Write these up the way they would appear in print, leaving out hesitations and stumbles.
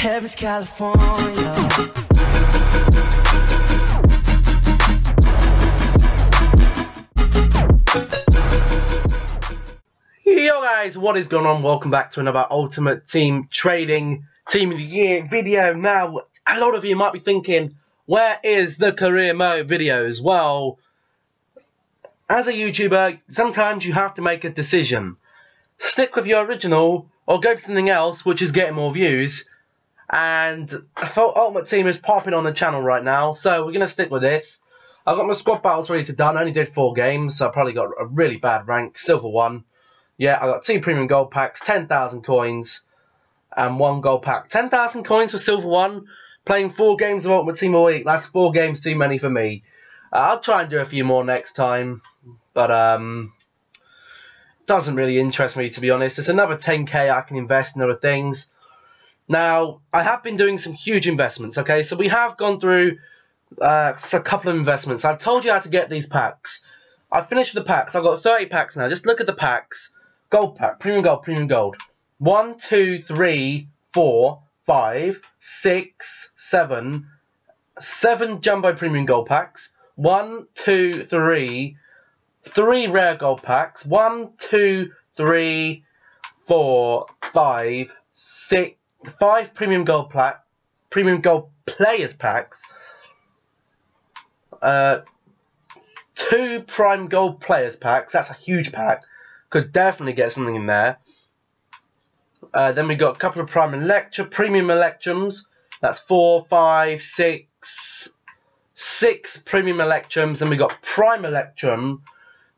Heaven's California. Yo guys, what is going on? Welcome back to another Ultimate Team Trading Team of the Year video. Now, a lot of you might be thinking, where is the career mode videos? Well, as a YouTuber, sometimes you have to make a decision. Stick with your original, or go to something else which is getting more views. And I thought Ultimate Team is popping on the channel right now, so we're going to stick with this. I've got my squad battles ready to done. I only did 4 games, so I probably got a really bad rank, silver 1. Yeah, I got 2 premium gold packs, 10,000 coins, and 1 gold pack. 10,000 coins for silver 1, playing 4 games of Ultimate Team a week. That's 4 games too many for me. I'll try and do a few more next time, but doesn't really interest me, to be honest. It's another 10k I can invest in other things. Now, I have been doing some huge investments, okay? So we have gone through a couple of investments. I've told you how to get these packs. I've finished the packs. I've got 30 packs now. Just look at the packs. Gold pack, premium gold, premium gold. 1, 2, 3, 4, 5, 6, 7. 7 jumbo premium gold packs. 1, 2, 3. 3 rare gold packs. 1, 2, 3, 4, 5, 6. 5 premium gold players packs. 2 prime gold players packs. That's a huge pack. Could definitely get something in there. Then we got a couple of premium electrums. That's 4, 5, 6. 6 premium electrums. And we got prime electrum.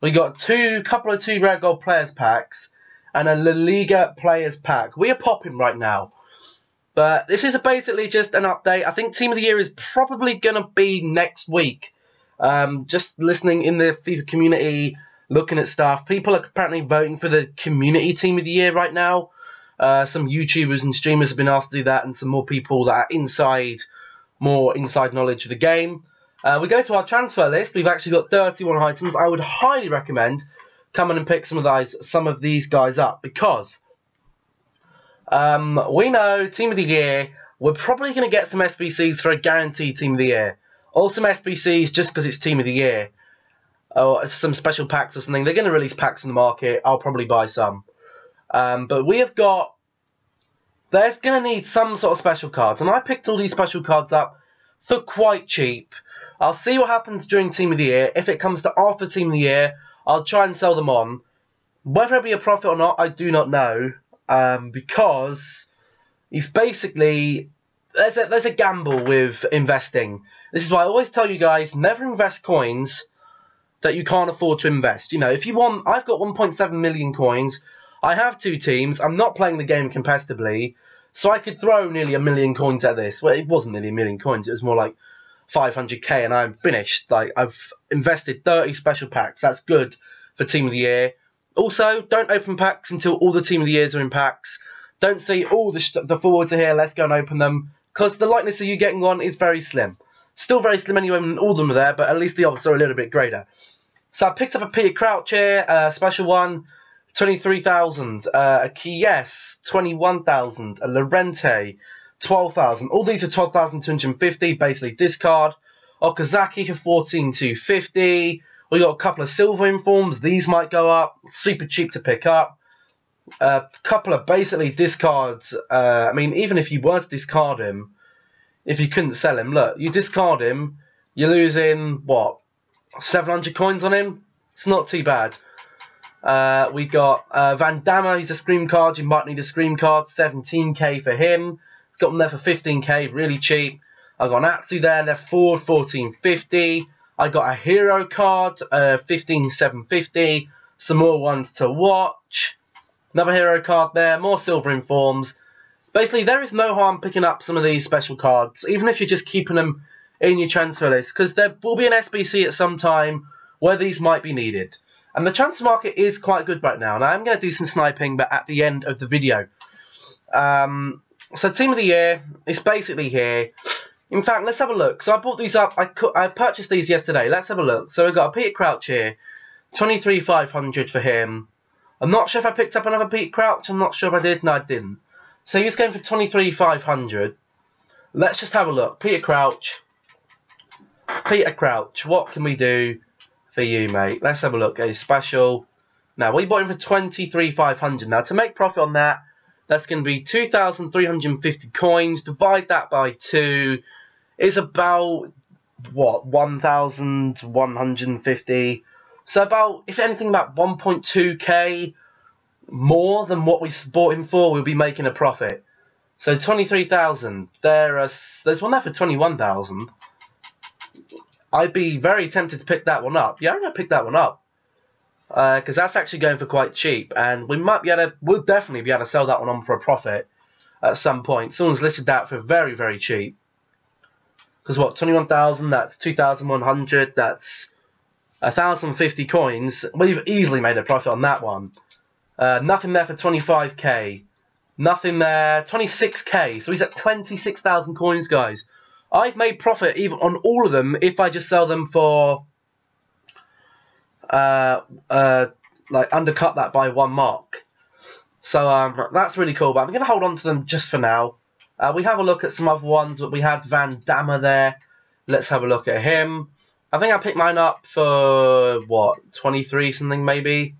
We got a couple of 2 rare gold players packs and a La Liga players pack. We are popping right now. But this is basically just an update. I think Team of the Year is probably going to be next week. Just listening in the FIFA community, looking at stuff. People are apparently voting for the community Team of the Year right now. Some YouTubers and streamers have been asked to do that, and some more people that are more inside knowledge of the game. We go to our transfer list. We've actually got 31 items. I would highly recommend coming and pick some of these guys up, because we know Team of the Year, we're probably going to get some SBCs for a guaranteed Team of the Year. Or some SBCs just because it's Team of the Year. Or some special packs or something. They're going to release packs in the market. I'll probably buy some. But we have got... There's going to need some sort of special cards. And I picked all these special cards up for quite cheap. I'll see what happens during Team of the Year. If it comes to after Team of the Year, I'll try and sell them on. Whether it'll be a profit or not, I do not know. Because it's basically... There's a gamble with investing. This is why I always tell you guys, never invest coins that you can't afford to invest. You know, if you want, I've got 1.7 million coins. I have 2 teams. I'm not playing the game competitively, so I could throw nearly 1 million coins at this. Well, it wasn't nearly 1 million coins. It was more like 500k, and I'm finished. Like, I've invested 30 special packs. That's good for Team of the Year. Also, don't open packs until all the Team of the Years are in packs. Don't see all the forwards are here. Let's go and open them. Because the likelihood of you getting one is very slim. Still very slim anyway when all of them are there, but at least the odds are a little bit greater. So I picked up a Peter Crouch here, special one, 23,000. A Kies, 21,000. A Lorente, 12,000. All these are 12,250, basically discard. Okazaki for 14,250. We got a couple of silver informs. These might go up. Super cheap to pick up. A couple of basically discards. I mean, even if you were to discard him, if you couldn't sell him, look, you discard him, you're losing, what, 700 coins on him? It's not too bad. We got Van Damme, he's a scream card. You might need a scream card. 17k for him. Got them there for 15k, really cheap. I got an Atsu there, left forward, 1450. I got a hero card, 15,750. Some more ones to watch. Another hero card there, more silver informs. Basically, there is no harm picking up some of these special cards, even if you're just keeping them in your transfer list, because there will be an SBC at some time where these might be needed. And the transfer market is quite good right now, and I am going to do some sniping, but at the end of the video. So Team of the Year is basically here. In fact, let's have a look. So I bought these up. I purchased these yesterday. Let's have a look. So we've got a Peter Crouch here, 23,500 for him. I'm not sure if I picked up another Peter Crouch. I'm not sure if I did. No, I didn't. So he's going for 23,500. Let's just have a look. Peter Crouch. Peter Crouch, what can we do for you, mate? Let's have a look. A special. Now, we bought him for 23,500. Now, to make profit on that, that's going to be 2,350 coins. Divide that by 2 is about, what, 1,150. So about, if anything, about 1.2k more than what we bought him for, we'll be making a profit. So 23,000. There's one there for 21,000. I'd be very tempted to pick that one up. Yeah, I'm going to pick that one up. Because that's actually going for quite cheap. And we might be able to, we'll definitely be able to sell that one on for a profit at some point. Someone's listed that for very, very cheap. Because what, 21,000, that's 2,100, that's 1,050 coins. We've easily made a profit on that one. Nothing there for 25k. Nothing there, 26k. So he's at 26,000 coins, guys. I've made profit even on all of them if I just sell them for, like, undercut that by 1 mark. So that's really cool, but I'm going to hold on to them just for now. We have a look at some other ones, but we had Van Damme there. Let's have a look at him. I think I picked mine up for, what, 23 something maybe?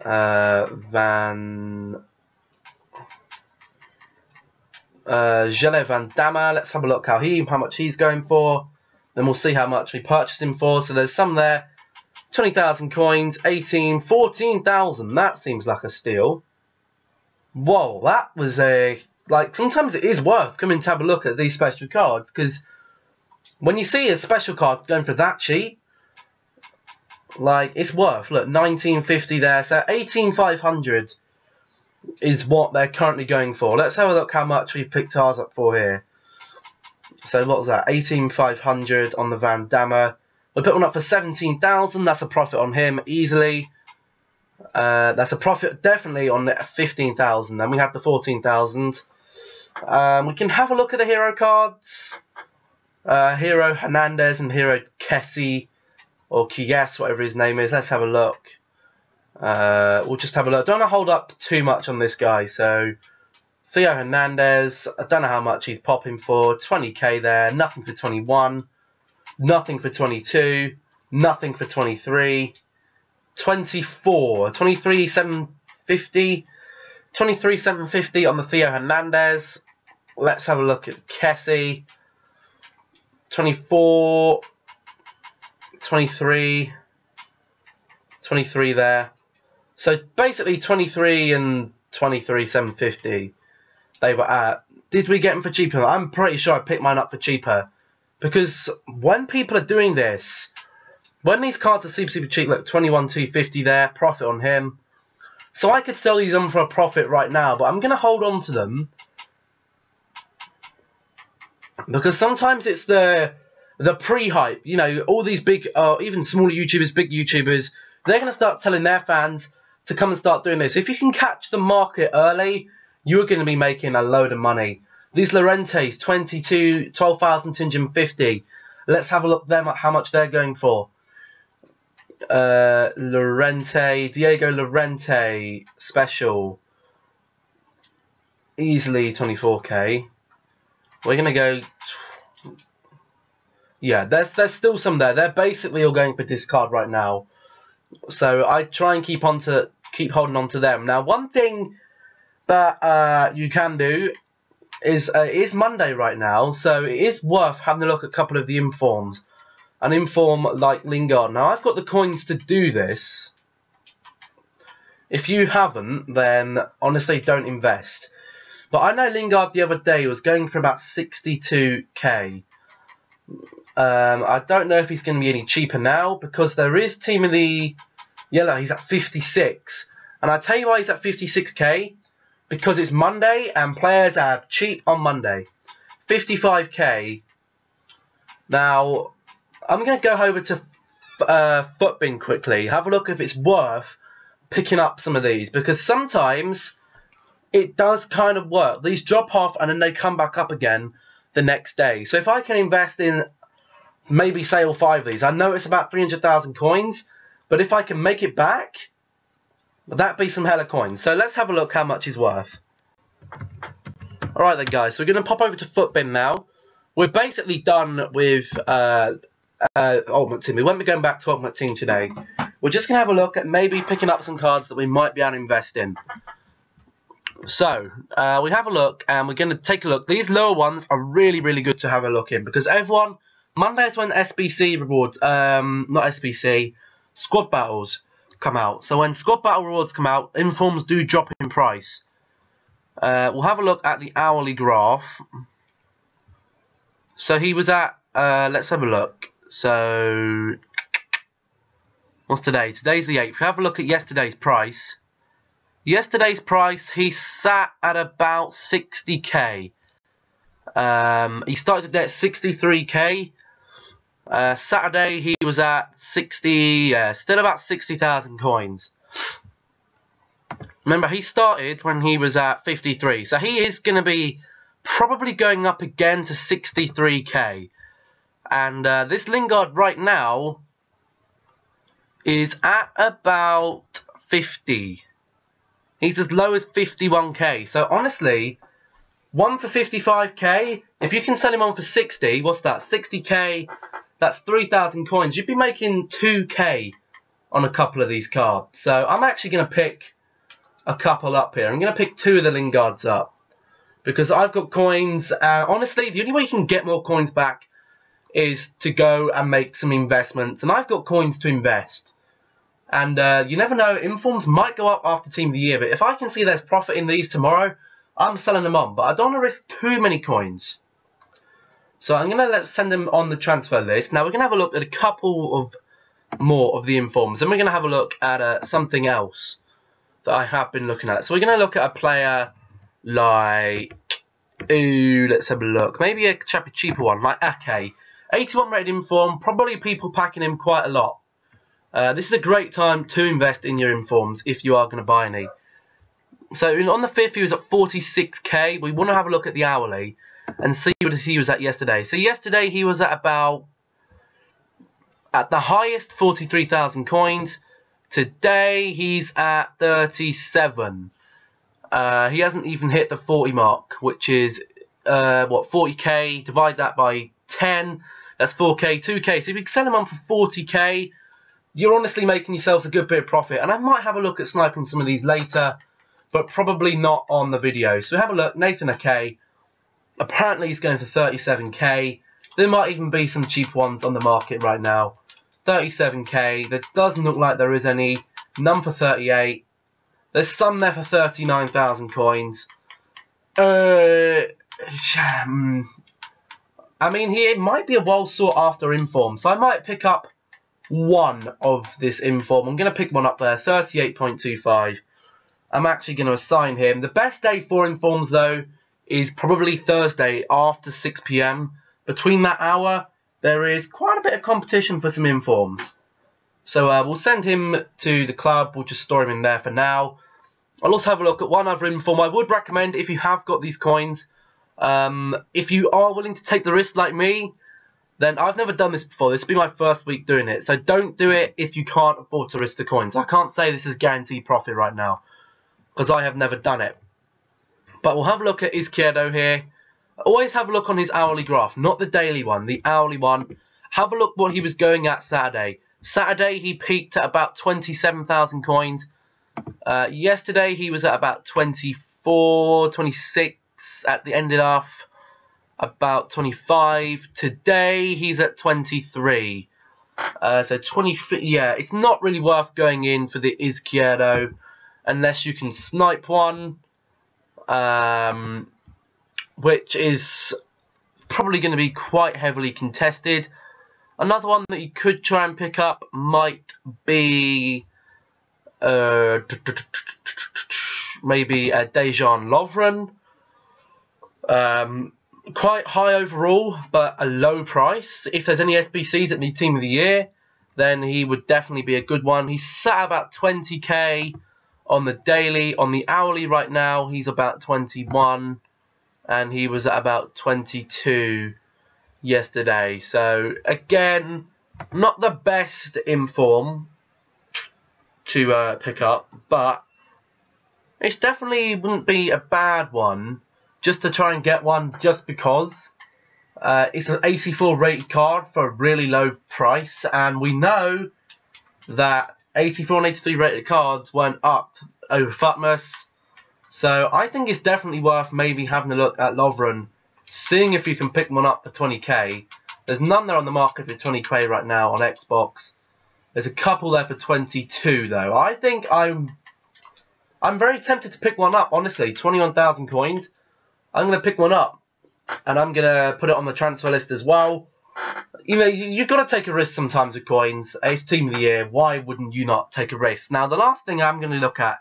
Gele Van Damme. Let's have a look how much he's going for. Then we'll see how much we purchased him for. So there's some there. 20,000 coins, 18, 14,000. That seems like a steal. Whoa, that was a... Like, sometimes it is worth coming to have a look at these special cards, because when you see a special card going for that cheap, like, it's worth. Look, 1950 there, so 18,500 is what they're currently going for. Let's have a look how much we've picked ours up for here. So what was that? 18,500 on the Van Damme. We put one up for 17,000. That's a profit on him easily. That's a profit definitely on 15,000. Then we have the 14,000. We can have a look at the hero cards. Hero Hernandez and Hero Kessie, or Kies, whatever his name is. Let's have a look. We'll just have a look. Don't want to hold up too much on this guy. So Theo Hernandez, I don't know how much he's popping for. 20k there. Nothing for 21. Nothing for 22. Nothing for 23. 24. 23,750. 23,750 on the Theo Hernandez. Let's have a look at Kessie. 24. 23. 23 there. So basically 23 and 23,750 they were at. Did we get them for cheaper? I'm pretty sure I picked mine up for cheaper. Because when people are doing this, when these cards are super, super cheap, look, 21,250 there, profit on him. So I could sell these on for a profit right now, but I'm going to hold on to them. Because sometimes it's the pre-hype. You know, all these big, even smaller YouTubers, big YouTubers, they're going to start telling their fans to come and start doing this. If you can catch the market early, you're going to be making a load of money. These Llorentes, 12,250. Let's have a look at how much they're going for. Llorente, Diego Llorente, special. Easily 24k. We're going to go... Yeah, there's still some there. They're basically all going for discard right now. So I try and keep holding on to them. Now, one thing that you can do is it is Monday right now, so it is worth having a look at a couple of the informs. An inform like Lingard. Now, I've got the coins to do this. If you haven't, then honestly, don't invest. But I know Lingard the other day was going for about 62k. I don't know if he's going to be any cheaper now, because there is Team of the Yellow. He's at 56. And I tell you why he's at 56k. Because it's Monday and players are cheap on Monday. 55k. Now, I'm going to go over to FUT quickly. Have a look if it's worth picking up some of these. Because sometimes it does kind of work. These drop off and then they come back up again the next day. So if I can invest in maybe sale 5 of these. I know it's about 300,000 coins. But if I can make it back, that'd be some hella coins. So let's have a look how much he's worth. Alright then guys, so we're going to pop over to FUT now. We're basically done with Ultimate Team. We won't be going back to Ultimate Team today. We're just going to have a look at maybe picking up some cards that we might be able to invest in. So, we have a look and we're going to take a look. These lower ones are really, really good to have a look in because everyone, Monday is when SBC rewards, not SBC, squad battles come out. So when squad battle rewards come out, informs do drop in price. We'll have a look at the hourly graph. So he was at, let's have a look. So, what's today? Today's the 8th. We have a look at yesterday's price. Yesterday's price, he sat at about 60k. He started the day at 63k. Saturday he was at 60, yeah, still about 60,000 coins. Remember, he started when he was at 53, so he is going to be probably going up again to 63k. And this Lingard right now is at about 50. He's as low as 51k. So honestly, one for 55k, if you can sell him on for 60, what's that? 60k, that's 3,000 coins. You'd be making 2k on a couple of these cards. So I'm actually going to pick a couple up here. I'm going to pick 2 of the Lingards up because I've got coins. Honestly, the only way you can get more coins back is to go and make some investments, and I've got coins to invest. And you never know, informs might go up after Team of the Year, but if I can see there's profit in these tomorrow, I'm selling them on. But I don't want to risk too many coins. So I'm going to send them on the transfer list. Now we're going to have a look at a couple of more of the informs. Then we're going to have a look at something else that I have been looking at. So we're going to look at a player like, ooh, let's have a look. Maybe a cheaper one, like Ake. 81 rated inform, probably people packing him quite a lot. This is a great time to invest in your informs if you are going to buy any. So on the 5th he was at 46k. We want to have a look at the hourly and see what he was at yesterday. So yesterday he was at about, at the highest, 43,000 coins. Today he's at 37. He hasn't even hit the 40 mark, which is what, 40k. Divide that by 10. That's 4k, 2k. So if you can sell him on for 40k, you're honestly making yourselves a good bit of profit. And I might have a look at sniping some of these later, but probably not on the video. So have a look. Nathan Ake. Apparently he's going for 37k. There might even be some cheap ones on the market right now. 37k. There doesn't look like there is any. None for 38. There's some there for 39,000 coins. I mean, he might be a well sought after inform, so I might pick up one of this inform. I'm going to pick one up there, 38.25. I'm actually going to assign him. The best day for informs, though, is probably Thursday after 6 PM. Between that hour, there is quite a bit of competition for some informs. So we'll send him to the club. We'll just store him in there for now. I'll also have a look at one other inform. I would recommend, if you have got these coins, if you are willing to take the risk like me, then I've never done this before. This will be my first week doing it. So don't do it if you can't afford to risk the coins. I can't say this is guaranteed profit right now because I have never done it. But we'll have a look at Izquierdo here. Always have a look on his hourly graph, not the daily one, the hourly one. Have a look what he was going at Saturday. Saturday he peaked at about 27,000 coins. Yesterday he was at about 24, 26. At the ended off about 25. Today he's at 23. So 20. Yeah, it's not really worth going in for the Izquierdo unless you can snipe one, which is probably going to be quite heavily contested. Another one that you could try and pick up might be maybe a Dejan Lovren. Quite high overall, but a low price. If there's any SBCs at the Team of the Year, then he would definitely be a good one. He's sat about 20k on the daily. On the hourly right now, he's about 21, and he was at about 22 yesterday. So again, not the best inform to pick up, but It definitely wouldn't be a bad one just to try and get one just because. It's an 84 rated card for a really low price, and we know that 84 and 83 rated cards went up over FUT Masters. So I think it's definitely worth maybe having a look at Lovren, seeing if you can pick one up for 20k. There's none there on the market for 20k right now on Xbox. There's a couple there for 22 though. I think I'm very tempted to pick one up, honestly. 21,000 coins. I'm going to pick one up, and I'm going to put it on the transfer list as well. You know, you've got to take a risk sometimes with coins. It's Team of the Year. Why wouldn't you not take a risk? Now, the last thing I'm going to look at,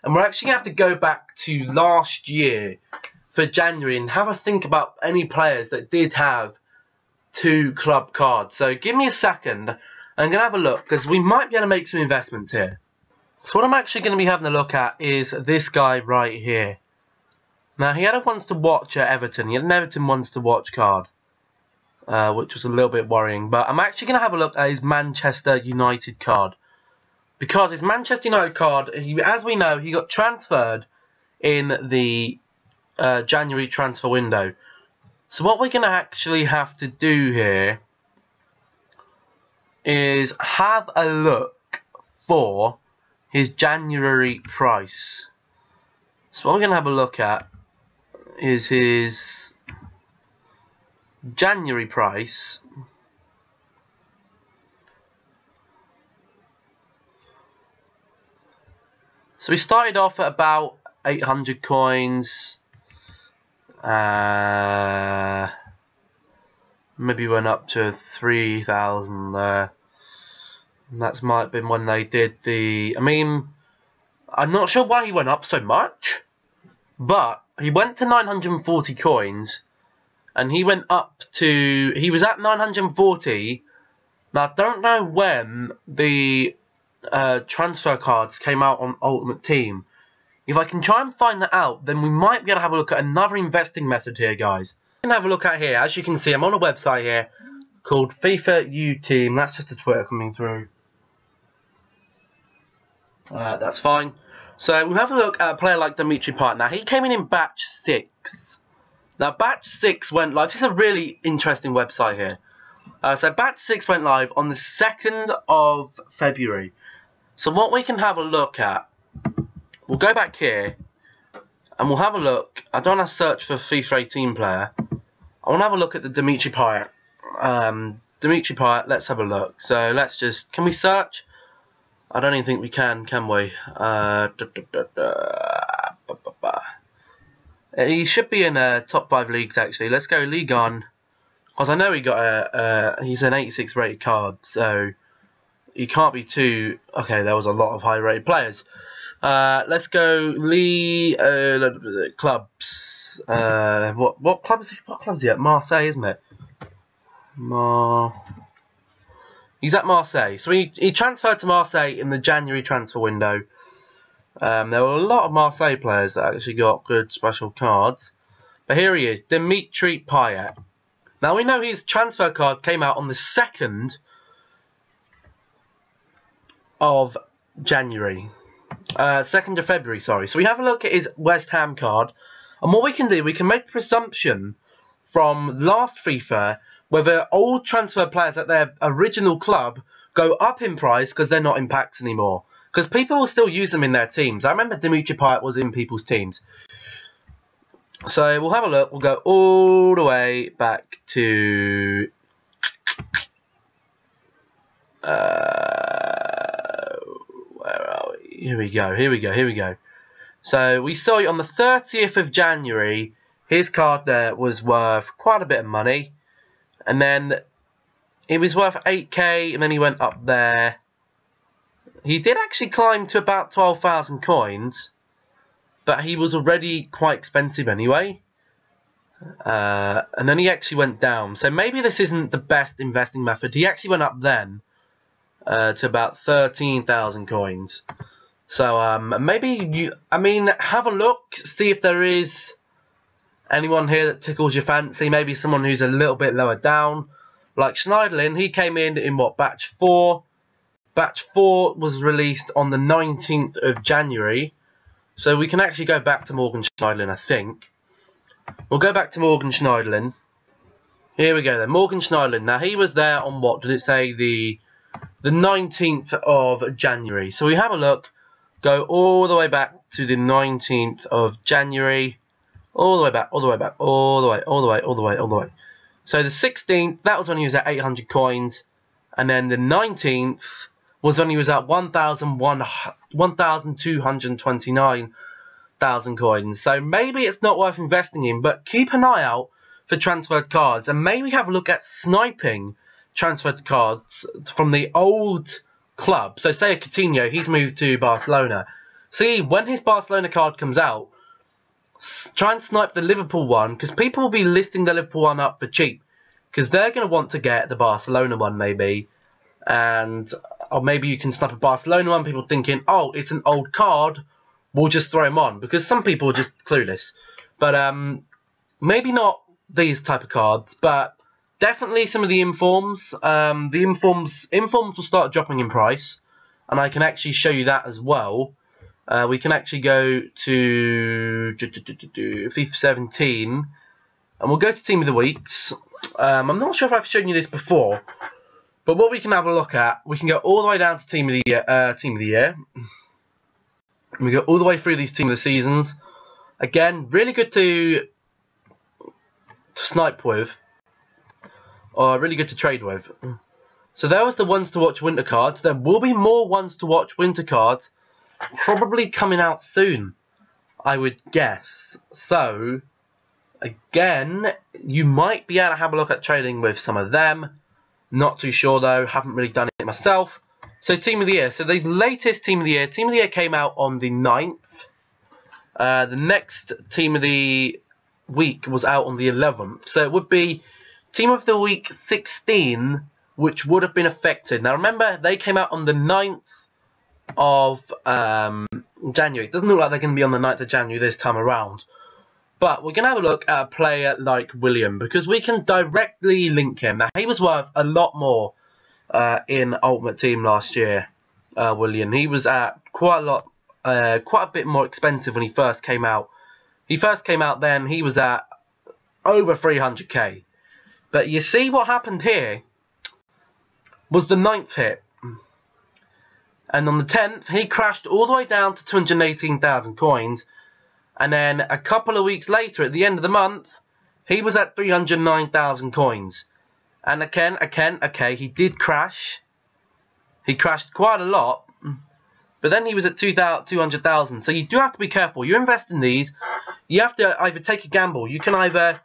and we're actually going to have to go back to last year for January and have a think about any players that did have 2 club cards. So give me a second. I'm going to have a look, because we might be able to make some investments here. So what I'm actually going to be having a look at is this guy right here. Now, he had a wants to watch at Everton. He had an Everton wants to watch card, which was a little bit worrying. But I'm actually going to have a look at his Manchester United card. Because his Manchester United card, as we know, he got transferred in the January transfer window. So what we're going to actually have to do here is have a look for his January price. So what we're going to have a look at is his January price. So we started off at about 800 coins. Maybe went up to 3,000 there. And that might have been when they did the... I mean, I'm not sure why he went up so much, but he went to 940 coins, and he went up to... He was at 940. Now, I don't know when the transfer cards came out on Ultimate Team. If I can try and find that out, then we might be able to have a look at another investing method here, guys. We can have a look at here. As you can see, I'm on a website here called FIFA U Team. That's just a Twitter coming through. That's fine. So we'll have a look at a player like Dimitri Payet. Now, he came in batch 6. Now, batch 6 went live. This is a really interesting website here. So batch 6 went live on the 2nd of February. So what we can have a look at, we'll go back here and we'll have a look. I don't want to search for FIFA 18 player. I want to have a look at the Dimitri Payet. Dimitri Payet, let's have a look. So let's just, can we search? I don't even think we can we? He should be in top 5 leagues actually. Let's go League On, because I know he got he's an 86 rated card, so he can't be too. Okay, there was a lot of high rated players. Let's go clubs. What club is he? What club is he at? Marseille, isn't it? He's at Marseille. So he transferred to Marseille in the January transfer window. There were a lot of Marseille players that actually got good special cards. But here he is, Dimitri Payet. Now we know his transfer card came out on the 2nd of January. 2nd of February, sorry. So we have a look at his West Ham card. And what we can do, we can make a presumption from last FIFA whether old transfer players at their original club go up in price because they're not in packs anymore. Because people will still use them in their teams. I remember Dimitri Payet was in people's teams. So we'll have a look. We'll go all the way back to... where are we? Here we go. So we saw it on the 30th of January. His card there was worth quite a bit of money. And then it was worth 8k, and then he went up there. He did actually climb to about 12,000 coins, but he was already quite expensive anyway. And then he actually went down. So maybe this isn't the best investing method. He actually went up then to about 13,000 coins. So maybe have a look, see if there is anyone here that tickles your fancy. Maybe someone who's a little bit lower down, like Schneiderlin. He came in what, batch 4? Batch 4 was released on the 19th of January. So we can actually go back to Morgan Schneiderlin, I think. We'll go back to Morgan Schneiderlin. Here we go then. Morgan Schneiderlin. Now he was there on what? Did it say the 19th of January? So we have a look. Go all the way back to the 19th of January. All the way back, all the way back, all the way, all the way, all the way, all the way. So the 16th, that was when he was at 800 coins. And then the 19th was when he was at 1,229,000 coins. So maybe it's not worth investing in, but keep an eye out for transferred cards. And maybe have a look at sniping transferred cards from the old club. So say a Coutinho, he's moved to Barcelona. See, when his Barcelona card comes out, try and snipe the Liverpool one, because people will be listing the Liverpool one up for cheap, because they're going to want to get the Barcelona one maybe, or maybe you can snipe a Barcelona one, people thinking, oh, it's an old card, we'll just throw him on, because some people are just clueless. But maybe not these type of cards, but definitely some of the informs. The informs will start dropping in price, and I can actually show you that as well. We can actually go to FIFA 17, and we'll go to Team of the Weeks. I'm not sure if I've shown you this before, but what we can have a look at, we can go all the way down to Team of the Year. We go all the way through these Team of the Seasons. Again, really good to snipe with, or really good to trade with. So there was the ones to watch winter cards. There will be more ones to watch winter cards, probably coming out soon, I would guess. So, again, you might be able to have a look at trading with some of them. Not too sure though, haven't really done it myself. So, Team of the Year. So, the latest Team of the Year came out on the 9th. The next Team of the Week was out on the 11th. So, it would be Team of the Week 16, which would have been affected. Now, remember, they came out on the 9th of January. It doesn't look like they're going to be on the 9th of January this time around. But we're going to have a look at a player like William, because we can directly link him. Now, he was worth a lot more in Ultimate Team last year, William. He was at quite a bit more expensive when he first came out. He first came out then, he was at over 300k. But you see what happened here was the 9th hit. And on the 10th, he crashed all the way down to 218,000 coins. And then a couple of weeks later, at the end of the month, he was at 309,000 coins. And again, okay, he did crash. He crashed quite a lot. But then he was at 200,000. So you do have to be careful. You invest in these, you have to either take a gamble. You can either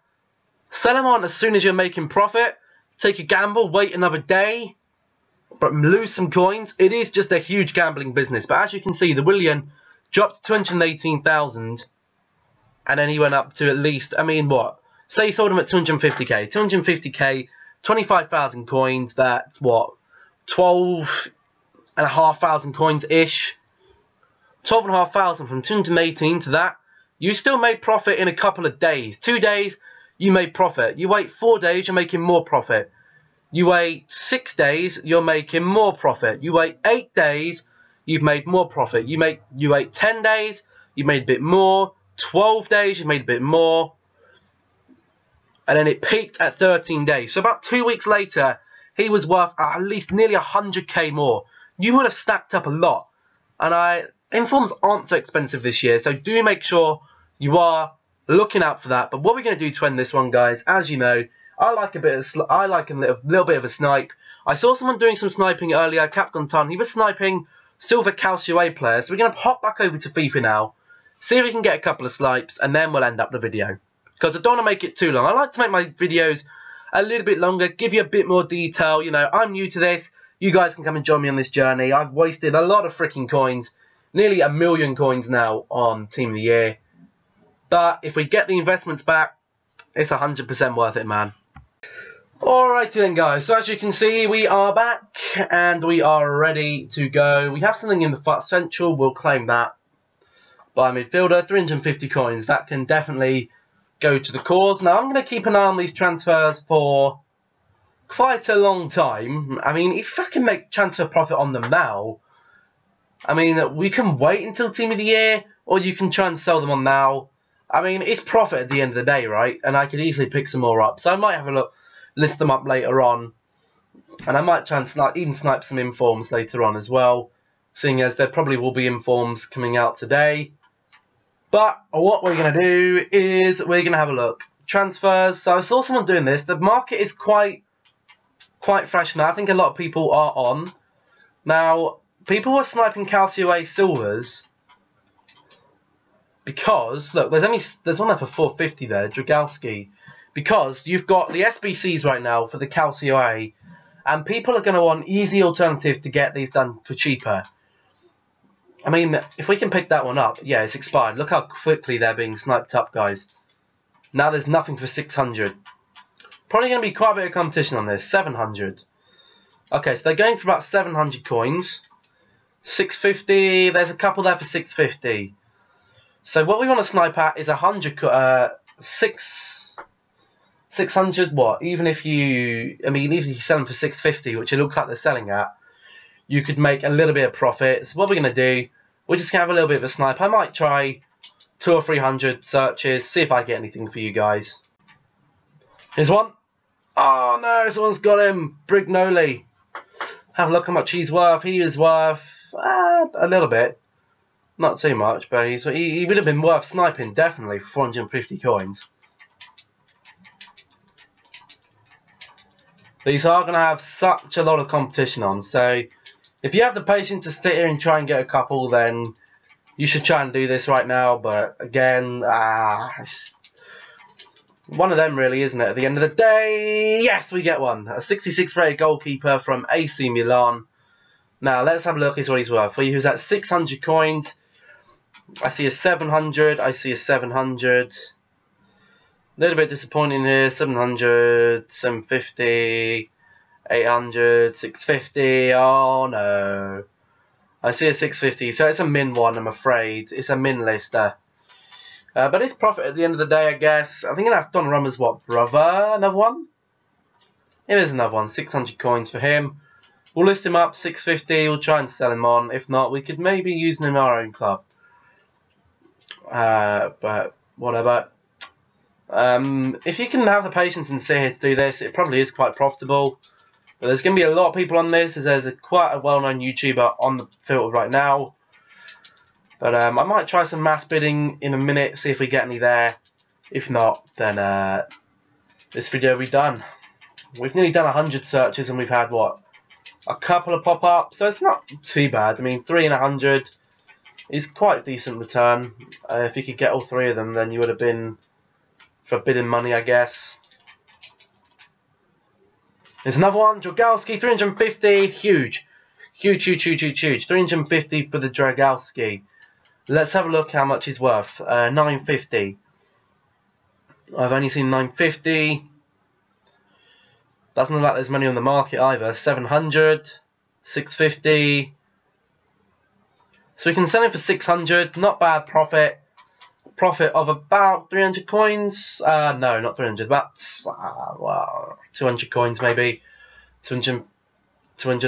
sell them on as soon as you're making profit, take a gamble, wait another day, but lose some coins. It is just a huge gambling business. But as you can see, the Willian dropped to 218,000, and then he went up to at least, I mean, what? Say you sold him at 250k. 250k, 25,000 coins, that's what? 12,500 coins-ish. 12,500 from 218 to that. You still made profit in a couple of days. 2 days, you made profit. You wait 4 days, you're making more profit. You wait 6 days, you're making more profit. You wait 8 days, you've made more profit. You wait 10 days, you made a bit more. 12 days, you made a bit more. And then it peaked at 13 days. So about 2 weeks later, he was worth at least nearly 100k more. You would have stacked up a lot. And informs aren't so expensive this year, so do make sure you are looking out for that. But what we're going to do to end this one, guys, as you know, I like a little bit of a snipe. I saw someone doing some sniping earlier, Capcom Ton. He was sniping Silver Calcio players. So we're going to hop back over to FIFA now, see if we can get a couple of snipes, and then we'll end up the video. Because I don't want to make it too long. I like to make my videos a little bit longer, give you a bit more detail. You know, I'm new to this. You guys can come and join me on this journey. I've wasted a lot of freaking coins. Nearly 1 million coins now on Team of the Year. But if we get the investments back, it's 100% worth it, man. Alrighty then, guys. So as you can see, we are back and we are ready to go. We have something in the FUT Central. We'll claim that. By midfielder, 350 coins. That can definitely go to the cause. Now, I'm going to keep an eye on these transfers for quite a long time. I mean, if I can make transfer profit on them now, I mean, we can wait until Team of the Year, or you can try and sell them on now. I mean, it's profit at the end of the day, right? And I could easily pick some more up. So I might have a look, list them up later on. And I might try and even snipe some informs later on as well, seeing as there probably will be informs coming out today. But what we're going to do is we're going to have a look. Transfers. So I saw someone doing this. The market is quite fresh now. I think a lot of people are on. Now, people are sniping Calcio A silvers because, look, there's one there for 450 there, Dragalski. Because you've got the SBCs right now for the Calcio A, and people are going to want easy alternatives to get these done for cheaper. I mean, if we can pick that one up, yeah, it's expired. Look how quickly they're being sniped up, guys. Now there's nothing for 600. Probably going to be quite a bit of competition on this. 700. Okay, so they're going for about 700 coins. 650. There's a couple there for 650. So what we want to snipe at is 600 what? Even if you sell them for 650, which it looks like they're selling at, you could make a little bit of profit. So what we're going to do, we're just going to have a little bit of a snipe. I might try 200 or 300 searches, see if I get anything for you guys. Here's one. Oh no, someone's got him. Brignoli. Have a look how much he's worth. He is worth a little bit. Not too much, but he would have been worth sniping, definitely, for 450 coins. These are going to have such a lot of competition on, so if you have the patience to sit here and try and get a couple, then you should try and do this right now. But again, it's one of them really, isn't it? At the end of the day, yes, we get one. A 66 rated goalkeeper from AC Milan. Now, let's have a look at what he's worth. He's at 600 coins. I see a 700. I see a 700. A little bit disappointing here. 700, 750, 800, 650. Oh, no. I see a 650. So it's a min one, I'm afraid. It's a min lister. But it's profit at the end of the day, I guess. I think that's Donnarumma's what, brother? Another one? It is another one. 600 coins for him. We'll list him up, 650. We'll try and sell him on. If not, we could maybe use him in our own club. But whatever. If you can have the patience and sit here to do this, it probably is quite profitable. But there's going to be a lot of people on this, as there's quite a well-known YouTuber on the filter right now. But I might try some mass bidding in a minute, see if we get any there. If not, then this video will be done. We've nearly done 100 searches and we've had, what, a couple of pop-ups. So it's not too bad. I mean, 3 in 100 is quite a decent return. If you could get all 3 of them, then you would have been for bidding money, I guess. There's another one, Dragalski, 350, huge. Huge, huge, huge, huge, huge. 350 for the Dragalski. Let's have a look how much he's worth. 950. I've only seen 950. Doesn't look like there's money on the market either. 700, 650. So we can sell him for 600. Not bad profit. Profit of about 300 coins. No, not 300. About well, 200 coins maybe. 200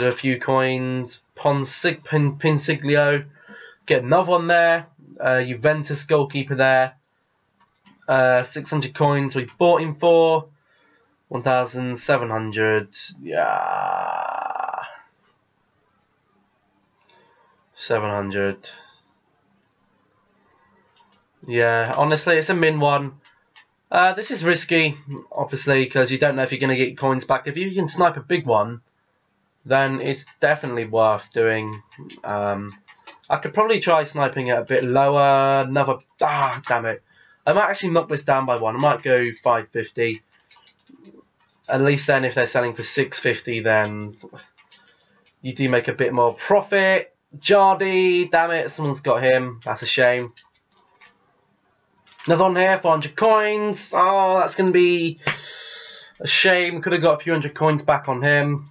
a few coins. Pinsiglio. Get another one there. Juventus goalkeeper there. 600 coins we bought him for. 1,700. Yeah. 700. Yeah, honestly, it's a min one. This is risky, obviously, because you don't know if you're going to get coins back. If you can snipe a big one, then it's definitely worth doing. I could probably try sniping it a bit lower. Another... damn it. I might actually knock this down by one. I might go 550. At least then, if they're selling for 650, then you do make a bit more profit. Jardy, damn it, someone's got him. That's a shame. Another one here, 400 coins. Oh, that's going to be a shame. Could have got a few hundred coins back on him.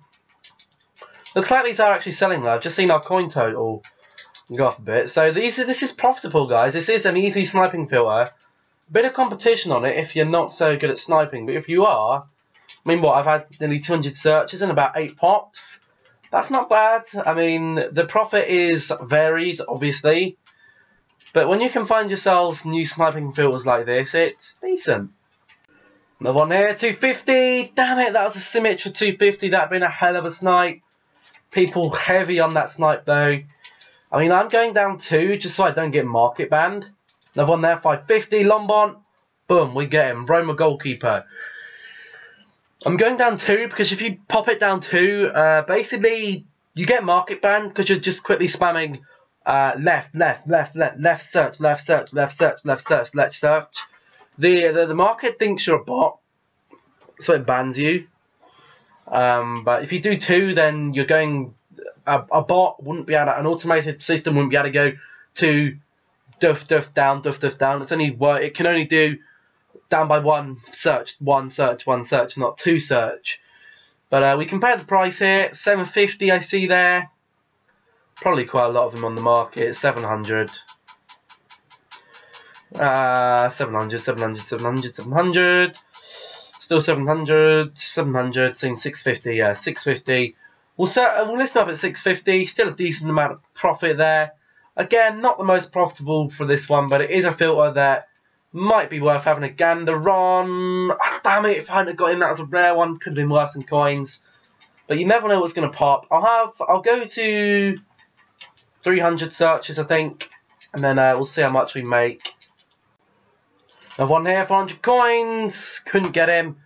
Looks like these are actually selling though. I've just seen our coin total go up a bit. So this is profitable, guys. This is an easy sniping filter. Bit of competition on it if you're not so good at sniping. But if you are, I mean, what, I've had nearly 200 searches and about 8 pops. That's not bad. I mean, the profit is varied, obviously. But when you can find yourselves new sniping filters like this, it's decent. Another one here, 250. Damn it, that was a Simic for 250. That'd been a hell of a snipe. People heavy on that snipe though. I mean, I'm going down 2 just so I don't get market banned. Another one there, 550. Lombard. Boom, we get him. Roma goalkeeper. I'm going down 2 because if you pop it down 2, basically you get market banned because you're just quickly spamming left search, left search, left search, left search, left search. The market thinks you're a bot, so it bans you. But if you do 2, then you're going. A bot wouldn't be able to, an automated system wouldn't be able to go to duff down. It's only it can only do down by one search, not 2 search. But we compare the price here, 750 I see there. Probably quite a lot of them on the market, 700. 700. Still 700, saying 650, yeah, 650. We'll list up at 650, still a decent amount of profit there. Again, not the most profitable for this one, but it is a filter that might be worth having a gander on. Oh, damn it, if I hadn't got him, that was a rare one, could have been worse than coins. But you never know what's going to pop. I'll go to 300 searches, I think, and then we'll see how much we make. Another one here, 400 coins, couldn't get him.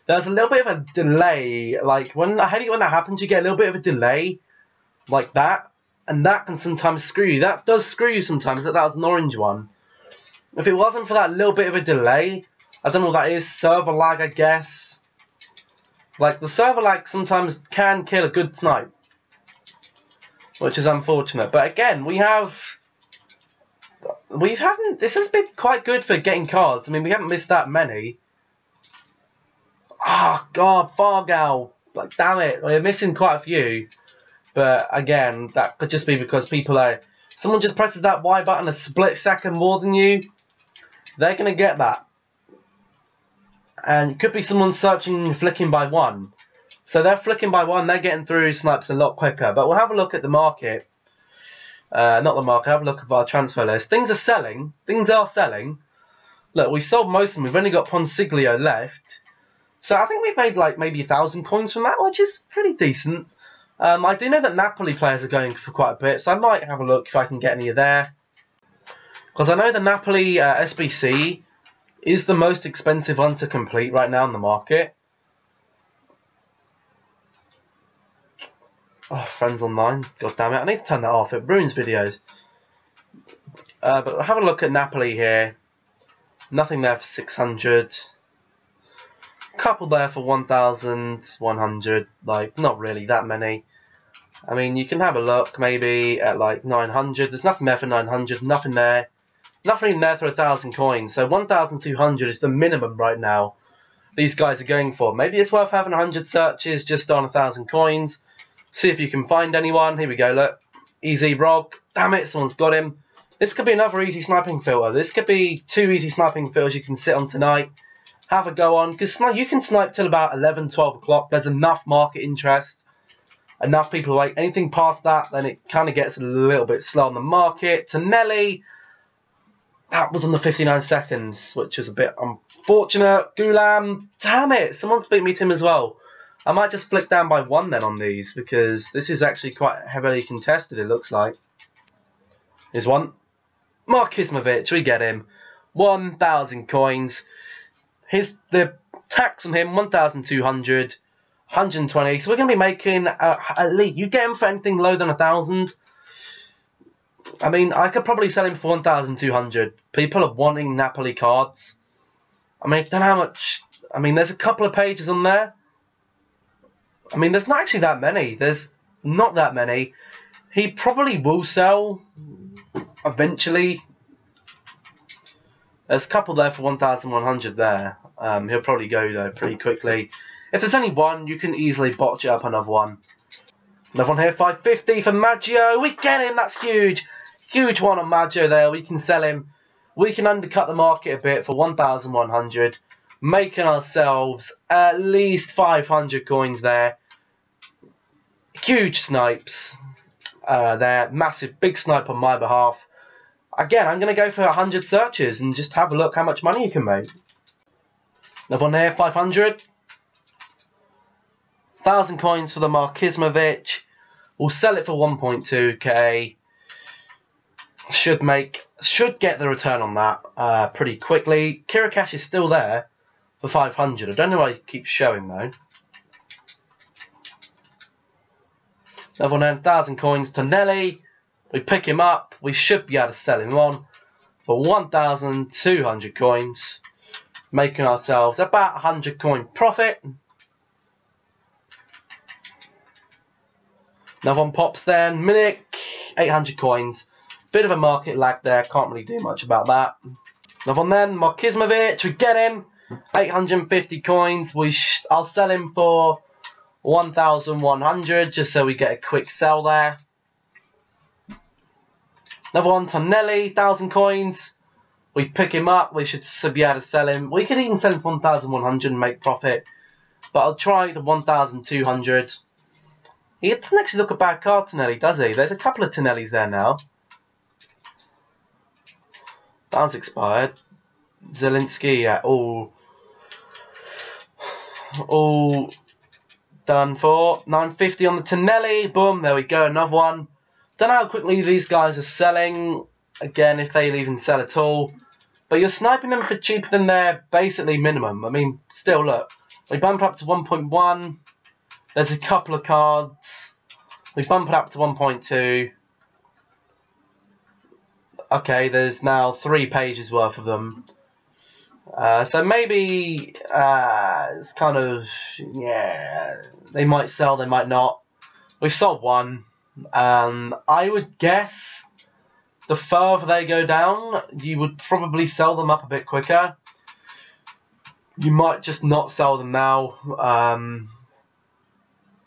There's a little bit of a delay, like I hate it when that happens, you get a little bit of a delay, like that, and that can sometimes screw you. That does screw you sometimes, that was an orange one. If it wasn't for that little bit of a delay, I don't know what that is, server lag I guess. Like the server lag sometimes can kill a good snipe, which is unfortunate. But again, this has been quite good for getting cards. I mean, we haven't missed that many. Oh god, Fargal. Like damn it, we're missing quite a few. But again, that could just be because someone just presses that Y button a split second more than you. They're gonna get that. And it could be someone searching flicking by 1. So they're flicking by 1, they're getting through snipes a lot quicker. But we'll have a look at the market. Not the market, have a look at our transfer list. Things are selling. Look, we sold most of them. We've only got Ponsiglio left. So I think we've made like maybe 1,000 coins from that, which is pretty decent. I do know that Napoli players are going for quite a bit, so I might have a look if I can get any of there. Because I know the Napoli SBC is the most expensive one to complete right now in the market. Oh, friends online. God damn it, I need to turn that off. It ruins videos. But have a look at Napoli here. Nothing there for 600. Couple there for 1,100. Like, not really that many. I mean, you can have a look maybe at like 900. There's nothing there for 900. Nothing there. Nothing there for 1,000 coins. So 1,200 is the minimum right now these guys are going for. Maybe it's worth having 100 searches just on 1,000 coins. See if you can find anyone. Here we go, look. Easy Rock. Damn it, someone's got him. This could be another easy sniping filter. This could be 2 easy sniping filters you can sit on tonight. Have a go on. Because you can snipe till about 11, 12 o'clock. There's enough market interest. Enough people like anything past that, then it kind of gets a little bit slow on the market. Tonelli. That was on the 59 seconds, which was a bit unfortunate. Gulam. Damn it. Someone's beat me to him as well. I might just flick down by 1 then on these, because this is actually quite heavily contested, it looks like. Here's one. Mark Ismovich, we get him. 1,000 coins. Here's the tax on him, 1,200. 120. So we're going to be making, at least, you get him for anything lower than 1,000. I mean, I could probably sell him for 1,200. People are wanting Napoli cards. I mean, I don't know how much. I mean, there's a couple of pages on there. I mean, there's not actually that many. There's not that many. He probably will sell eventually. There's a couple there for 1,100 there. He'll probably go though pretty quickly. If there's only one, you can easily botch it up another one. Another one here, 550 for Maggio. We get him. That's huge. Huge one on Maggio there. We can sell him. We can undercut the market a bit for 1,100. Making ourselves at least 500 coins there. Huge snipes there. Massive, big snipe on my behalf. Again, I'm going to go for 100 searches and just have a look how much money you can make. Another one there, 500. 1,000 coins for the Markizmovic. We'll sell it for 1.2k. Should get the return on that pretty quickly. Kirikash is still there for 500. I don't know why he keeps showing though. Another one then, 1,000 coins. Tonelli. We pick him up. We should be able to sell him on for 1,200 coins, making ourselves about 100 coin profit. Another one pops then. Milik, 800 coins. Bit of a market lag there. Can't really do much about that. Another one then. Markizmovic. We get him. 850 coins. I'll sell him for 1,100 just so we get a quick sell there. Another one, Tonelli, 1,000 coins. We pick him up. We should be able to sell him. We could even sell him for 1,100 and make profit. But I'll try the 1,200. He doesn't actually look a bad card, Tonelli, does he? There's a couple of Tonellis there now. That one's expired. Zielinski, yeah, all done for. 950 on the Tonelli. Boom, there we go, another one. Don't know how quickly these guys are selling. Again, if they'll even sell at all. But you're sniping them for cheaper than their basically minimum. I mean, still, look. We bump it up to 1.1. There's a couple of cards. We bump it up to 1.2. Okay, there's now 3 pages worth of them. So maybe it's kind of, yeah, they might sell, they might not. We've sold one. I would guess the further they go down, you would probably sell them up a bit quicker. You might just not sell them now.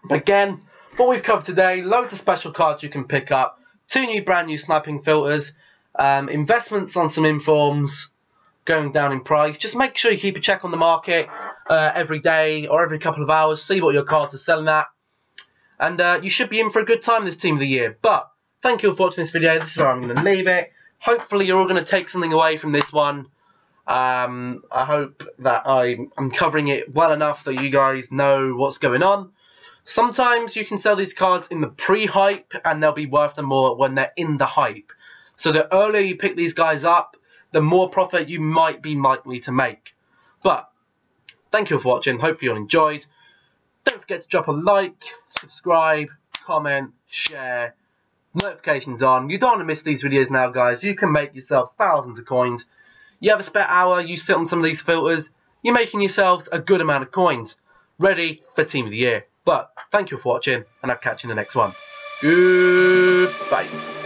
But again, what we've covered today, loads of special cards you can pick up, 2 brand new sniping filters, investments on some informs going down in price. Just make sure you keep a check on the market every day or every couple of hours, see what your cards are selling at. And you should be in for a good time this Team of the Year. But thank you for watching this video. This is where I'm going to leave it. Hopefully you're all going to take something away from this one. I hope that I'm covering it well enough that you guys know what's going on. Sometimes you can sell these cards in the pre-hype and they'll be worth them more when they're in the hype. So the earlier you pick these guys up, the more profit you might be likely to make. But thank you for watching. Hopefully you all enjoyed. Don't forget to drop a like, subscribe, comment, share, notifications on. You don't want to miss these videos now, guys. You can make yourselves thousands of coins. You have a spare hour, you sit on some of these filters, you're making yourselves a good amount of coins. Ready for Team of the Year. But thank you for watching, and I'll catch you in the next one. Goodbye.